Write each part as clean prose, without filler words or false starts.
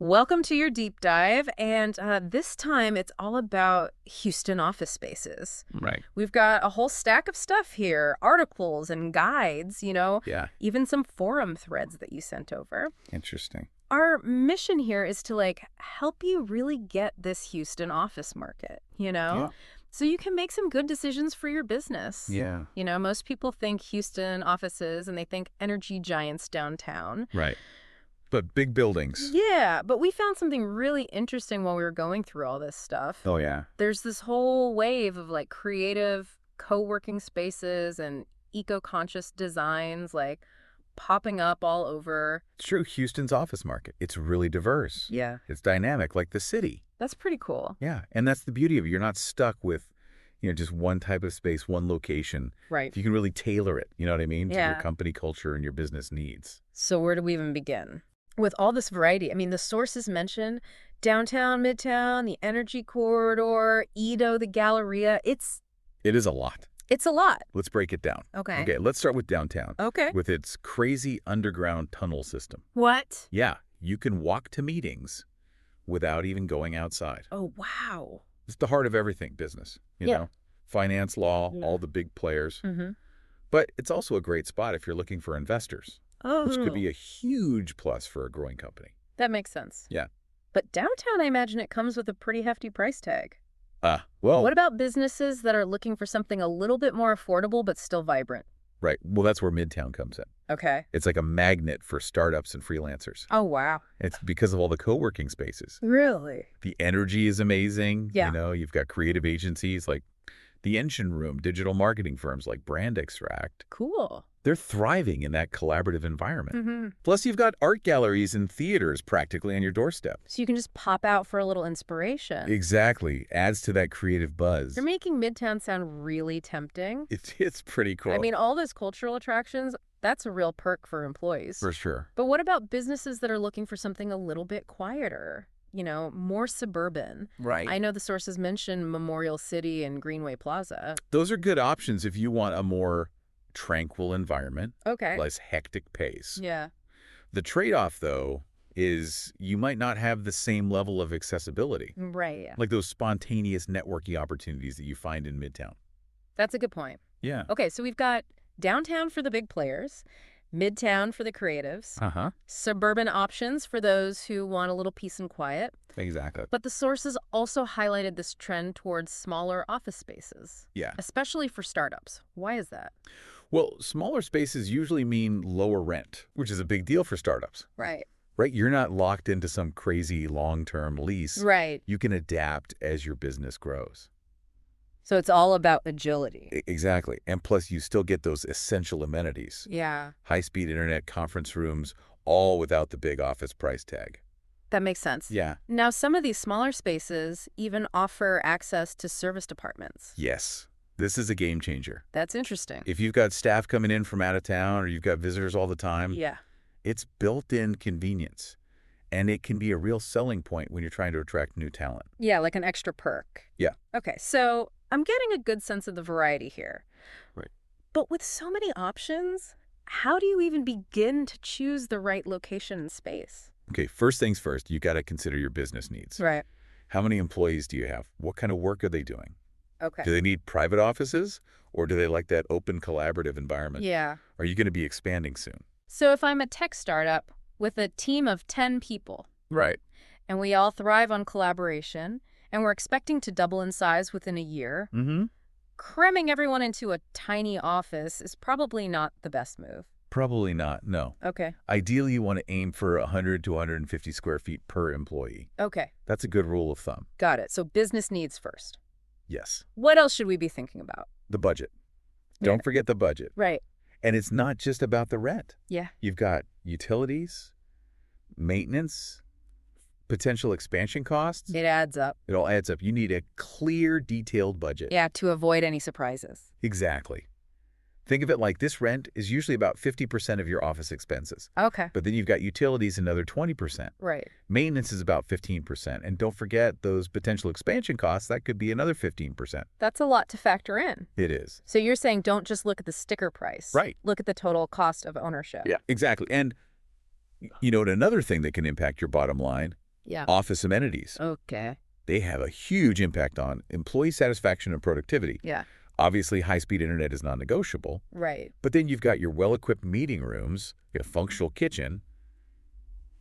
Welcome to your deep dive, and this time it's all about Houston office spaces. Right. We've got a whole stack of stuff here, articles and guides, Yeah. even some forum threads that you sent over. Interesting. Our mission here is to help you really get this Houston office market, Yeah. so you can make some good decisions for your business. Yeah. Most people think Houston offices and they think energy giants downtown. Right. But big buildings. Yeah, but we found something really interesting while we were going through all this stuff. Oh, yeah. There's this whole wave of creative co-working spaces and eco-conscious designs popping up all over. It's true. Houston's office market. It's really diverse. Yeah. It's dynamic, like the city. That's pretty cool. Yeah. And that's the beauty of it. You're not stuck with, just one type of space, one location. Right. You can really tailor it, you know what I mean, to Yeah. your company culture and your business needs. So where do we even begin? With all this variety, the sources mention downtown, midtown, the energy corridor, Edo, the Galleria. It is a lot. It's a lot. Let's break it down. Okay. Okay, let's start with downtown. Okay. With its crazy underground tunnel system. What? Yeah, you can walk to meetings without even going outside. Oh, wow. It's the heart of everything business, you Yeah. know, finance, law, Yeah. all the big players. Mm-hmm. But it's also a great spot if you're looking for investors, Oh. which could be a huge plus for a growing company. That makes sense. Yeah. But downtown, I imagine it comes with a pretty hefty price tag. Well, What about businesses that are looking for something a little bit more affordable but still vibrant? right. Well, that's where Midtown comes in. Okay. It's like a magnet for startups and freelancers. Oh, wow. It's because of all the co-working spaces. Really? The energy is amazing. Yeah. You've got creative agencies like the Engine Room, digital marketing firms like Brand Extract. Cool. They're thriving in that collaborative environment. Mm-hmm. Plus, you've got art galleries and theaters practically on your doorstep. So you can just pop out for a little inspiration. Exactly. Adds to that creative buzz. You're making Midtown sound really tempting. It's pretty cool. All those cultural attractions, that's a real perk for employees. For sure. But what about businesses that are looking for something a little bit quieter? More suburban. Right. I know the sources mention Memorial City and Greenway Plaza. Those are good options if you want a more tranquil environment, Okay. less hectic pace. Yeah. The trade-off, though, is you might not have the same level of accessibility, Right. Yeah. like those spontaneous networking opportunities that you find in Midtown. That's a good point. Yeah. Okay, so we've got downtown for the big players, midtown for the creatives, Uh-huh. suburban options for those who want a little peace and quiet. Exactly. But the sources also highlighted this trend towards smaller office spaces, Yeah. especially for startups. Why is that? Well, smaller spaces usually mean lower rent, which is a big deal for startups. Right. Right? You're not locked into some crazy long-term lease. Right. You can adapt as your business grows. So it's all about agility. Exactly. And plus, you still get those essential amenities. Yeah, High-speed internet, conference rooms, all without the big office price tag. that makes sense. Yeah. Now, some of these smaller spaces even offer access to service departments. Yes. This is a game changer. That's interesting. If you've got staff coming in from out of town or you've got visitors all the time, Yeah. it's built-in convenience. And it can be a real selling point when you're trying to attract new talent. Yeah, like an extra perk. Yeah. Okay, so I'm getting a good sense of the variety here. Right. But with so many options, how do you even begin to choose the right location and space? Okay, first things first, you got to consider your business needs. Right. How many employees do you have? What kind of work are they doing? Okay. Do they need private offices or do they like that open collaborative environment? Yeah. Are you going to be expanding soon? So if I'm a tech startup with a team of 10 people Right. and we all thrive on collaboration and we're expecting to double in size within a year, Mm-hmm. cramming everyone into a tiny office is probably not the best move. Probably not, no. Okay. Ideally, you want to aim for 100 to 150 square feet per employee. Okay. That's a good rule of thumb. Got it. So business needs first. Yes. What else should we be thinking about? The budget. Yeah. Don't forget the budget. Right. And it's not just about the rent. Yeah. You've got utilities, maintenance, potential expansion costs. It adds up. It all adds up. You need a clear, detailed budget. Yeah, to avoid any surprises. Exactly. Think of it like this: rent is usually about 50% of your office expenses. Okay. But then you've got utilities another 20%. Right. Maintenance is about 15%. And don't forget those potential expansion costs, that could be another 15%. That's a lot to factor in. It is. So you're saying don't just look at the sticker price. Right. Look at the total cost of ownership. Yeah, exactly. And, and another thing that can impact your bottom line Yeah. Office amenities. Okay. They have a huge impact on employee satisfaction and productivity. Yeah. Obviously, high-speed internet is non-negotiable. Right. But then you've got your well-equipped meeting rooms, your functional kitchen.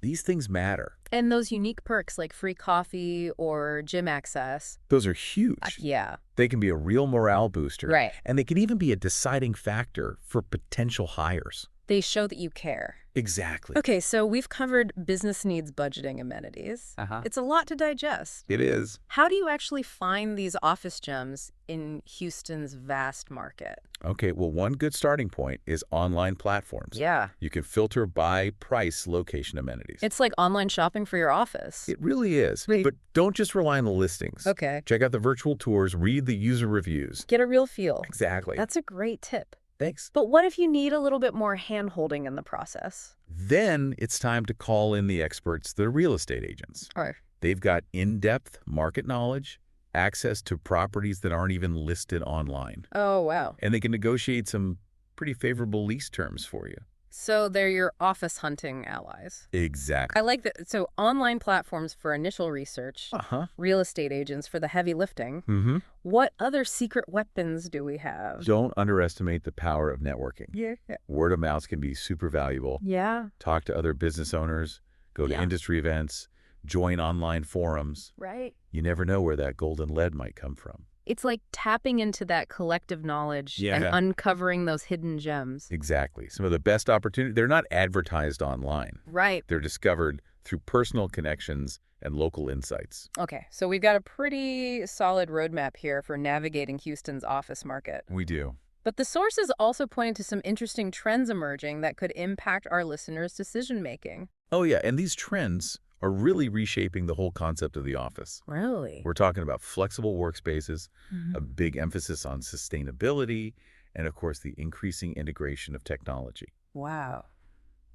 These things matter. And those unique perks like free coffee or gym access. Those are huge. Yeah. They can be a real morale booster. Right. And they can even be a deciding factor for potential hires. They show that you care. Exactly. Okay, so we've covered business needs budgeting amenities. It's a lot to digest. It is. How do you actually find these office gems in Houston's vast market? Okay, well, one good starting point is online platforms. Yeah. You can filter by price location amenities. It's like online shopping for your office. It really is. Wait. But don't just rely on the listings. Okay. Check out the virtual tours, read the user reviews. Get a real feel. Exactly. That's a great tip. Thanks. But what if you need a little bit more hand-holding in the process? Then it's time to call in the experts, the real estate agents. Oh. They've got in-depth market knowledge, access to properties that aren't even listed online. Oh, wow. And they can negotiate some pretty favorable lease terms for you. So they're your office hunting allies. Exactly. I like that. So online platforms for initial research, real estate agents for the heavy lifting. What other secret weapons do we have? Don't underestimate the power of networking. Yeah. Word of mouth can be super valuable. Yeah. Talk to other business owners, go to industry events, join online forums. Right. You never know where that golden lead might come from. It's like tapping into that collective knowledge and uncovering those hidden gems. Exactly. Some of the best opportunities, they're not advertised online. Right. They're discovered through personal connections and local insights. Okay, so we've got a pretty solid roadmap here for navigating Houston's office market. We do. But the sources also pointed to some interesting trends emerging that could impact our listeners' decision-making. Oh, yeah. And these trends are really reshaping the whole concept of the office. Really? We're talking about flexible workspaces, a big emphasis on sustainability, and of course, the increasing integration of technology. Wow.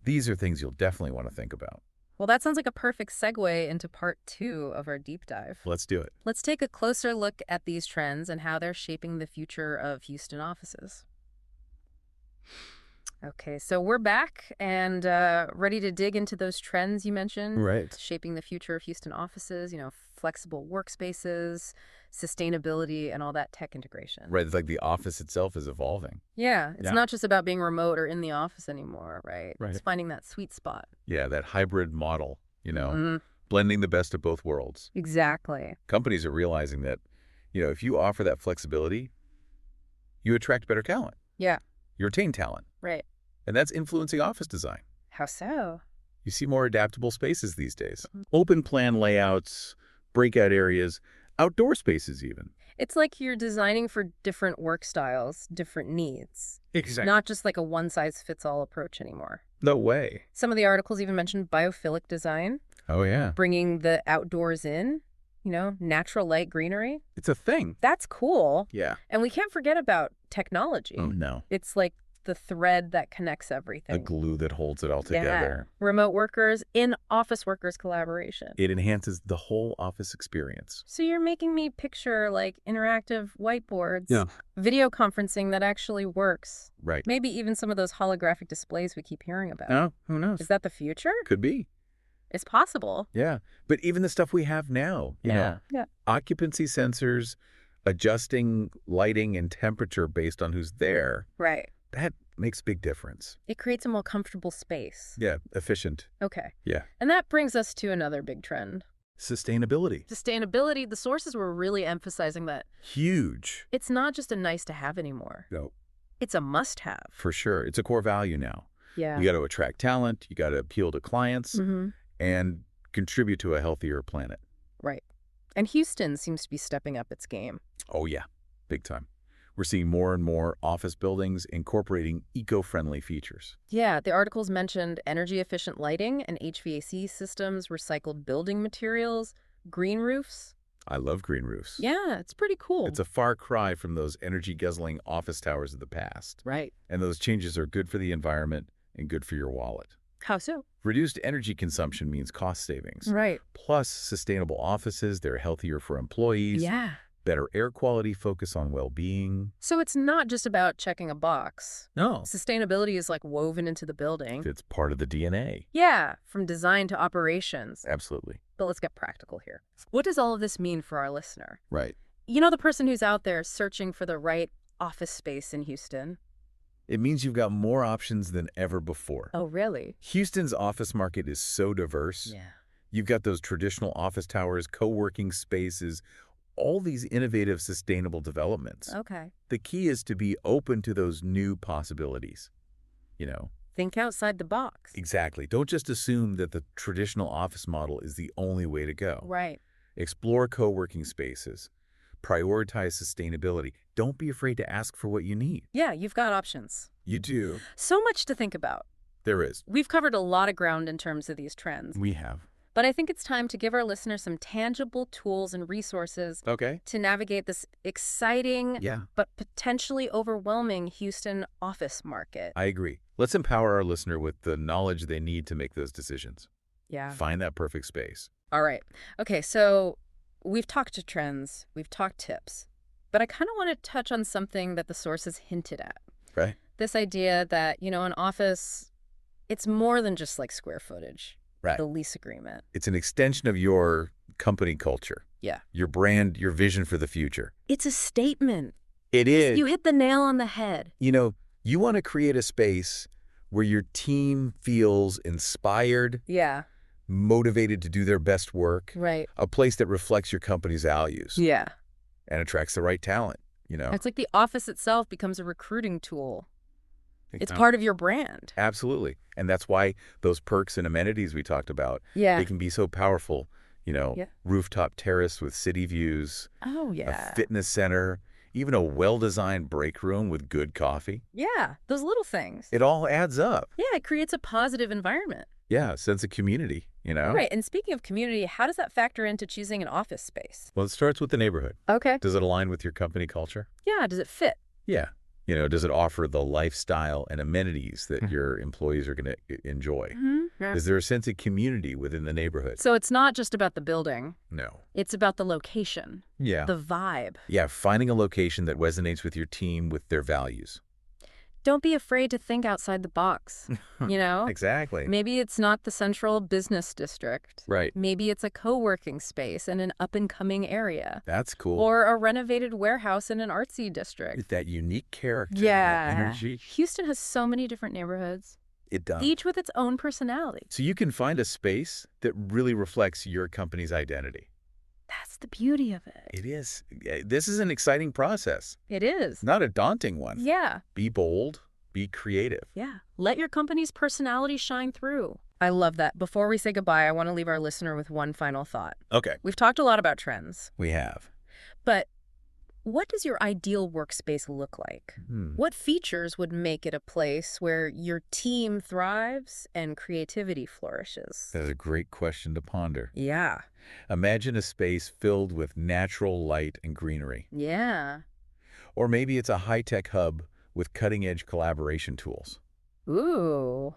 These are things you'll definitely want to think about. Well, that sounds like a perfect segue into part 2 of our deep dive. Let's do it. Let's take a closer look at these trends and how they're shaping the future of Houston offices. Okay, so we're back and ready to dig into those trends you mentioned. Right. Shaping the future of Houston offices, flexible workspaces, sustainability, and all that tech integration. Right. It's like the office itself is evolving. Yeah, it's not just about being remote or in the office anymore, right? Right. It's finding that sweet spot. Yeah, that hybrid model, blending the best of both worlds. Exactly. Companies are realizing that, if you offer that flexibility, you attract better talent. Yeah. You retain talent. Right. And that's influencing office design. How so? You see more adaptable spaces these days. Open plan layouts, breakout areas, outdoor spaces even. It's like you're designing for different work styles, different needs. Exactly. Not just like a one-size-fits-all approach anymore. No way. Some of the articles even mentioned biophilic design, Oh, yeah. bringing the outdoors in, natural light, greenery. It's a thing. That's cool. Yeah. And we can't forget about technology. Oh, no. It's like the thread that connects everything. A glue that holds it all together. Yeah. Remote workers, in-office workers collaboration. It enhances the whole office experience. So you're making me picture like interactive whiteboards, video conferencing that actually works. Right. Maybe even some of those holographic displays we keep hearing about. Oh, who knows? Is that the future? Could be. It's possible. Yeah. But even the stuff we have now, occupancy sensors, adjusting lighting and temperature based on who's there. Right. That makes a big difference. It creates a more comfortable space. Yeah, efficient. Okay. Yeah. And that brings us to another big trend. Sustainability. Sustainability, the sources were really emphasizing that. Huge. It's not just a nice to have anymore. No. It's a must have. For sure. It's a core value now. Yeah. You got to attract talent, you got to appeal to clients, and contribute to a healthier planet. Right. And Houston seems to be stepping up its game. Oh, yeah. Big time. We're seeing more and more office buildings incorporating eco-friendly features. Yeah, the articles mentioned energy-efficient lighting and HVAC systems, recycled building materials, green roofs. I love green roofs. Yeah, it's pretty cool. It's a far cry from those energy-guzzling office towers of the past. Right. And those changes are good for the environment and good for your wallet. How so? Reduced energy consumption means cost savings. Right. Plus, sustainable offices, they're healthier for employees. Yeah. better air quality, focus on well-being. So it's not just about checking a box. No. Sustainability is like woven into the building. It's part of the DNA. Yeah, from design to operations. Absolutely. But let's get practical here. What does all of this mean for our listener? Right. You know, the person who's out there searching for the right office space in Houston. It means you've got more options than ever before. Oh, really? Houston's office market is so diverse. Yeah. You've got those traditional office towers, co-working spaces, all these innovative, sustainable developments. Okay. The key is to be open to those new possibilities. Think outside the box. Exactly. Don't just assume that the traditional office model is the only way to go. Right. Explore co-working spaces. Prioritize sustainability. Don't be afraid to ask for what you need. Yeah, you've got options. You do. So much to think about. There is. We've covered a lot of ground in terms of these trends. We have. But I think it's time to give our listeners some tangible tools and resources to navigate this exciting but potentially overwhelming Houston office market. I agree. Let's empower our listener with the knowledge they need to make those decisions. Yeah. Find that perfect space. All right. Okay, so we've talked to trends, we've talked tips, but I kind of want to touch on something that the sources hinted at. Right. This idea that, an office, it's more than just like square footage. Right. The lease agreement. It's an extension of your company culture. Yeah. Your brand, your vision for the future. It's a statement. It is. You hit the nail on the head. You want to create a space where your team feels inspired, motivated to do their best work. Right. A place that reflects your company's values. Yeah. And attracts the right talent, It's like the office itself becomes a recruiting tool. It's part of your brand. Absolutely. And that's why those perks and amenities we talked about, they can be so powerful. Rooftop terrace with city views. Oh, A fitness center, even a well-designed break room with good coffee. Yeah, those little things. It all adds up. Yeah, it creates a positive environment. Yeah, a sense of community, Right, and speaking of community, how does that factor into choosing an office space? Well, it starts with the neighborhood. Okay. Does it align with your company culture? Yeah, does it fit? Yeah. Does it offer the lifestyle and amenities that your employees are going to enjoy? Yeah. Is there a sense of community within the neighborhood? So it's not just about the building. No. It's about the location. Yeah. The vibe. Yeah, finding a location that resonates with your team, with their values. Don't be afraid to think outside the box, Exactly. Maybe it's not the central business district. Right. Maybe it's a co-working space in an up-and-coming area. That's cool. Or a renovated warehouse in an artsy district. That unique character, Yeah. that energy. Houston has so many different neighborhoods. It does. Each with its own personality. So you can find a space that really reflects your company's identity. That's the beauty of it. It is. This is an exciting process. It is. Not a daunting one. Yeah. Be bold. Be creative. Yeah. Let your company's personality shine through. I love that. Before we say goodbye, I want to leave our listener with one final thought. Okay. We've talked a lot about trends. We have. But what does your ideal workspace look like? What features would make it a place where your team thrives and creativity flourishes? That's a great question to ponder. Yeah. Imagine a space filled with natural light and greenery. Yeah. Or maybe it's a high-tech hub with cutting-edge collaboration tools. Ooh.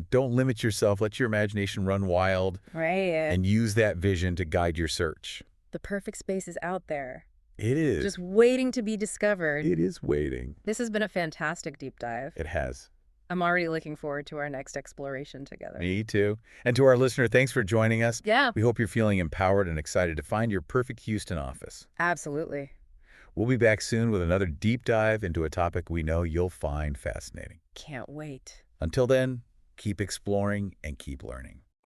Don't limit yourself. Let your imagination run wild. Right. And use that vision to guide your search. The perfect space is out there. It is. Just waiting to be discovered. It is waiting. This has been a fantastic deep dive. It has. I'm already looking forward to our next exploration together. Me too. And to our listener, thanks for joining us. Yeah. We hope you're feeling empowered and excited to find your perfect Houston office. Absolutely. We'll be back soon with another deep dive into a topic we know you'll find fascinating. Can't wait. Until then, keep exploring and keep learning.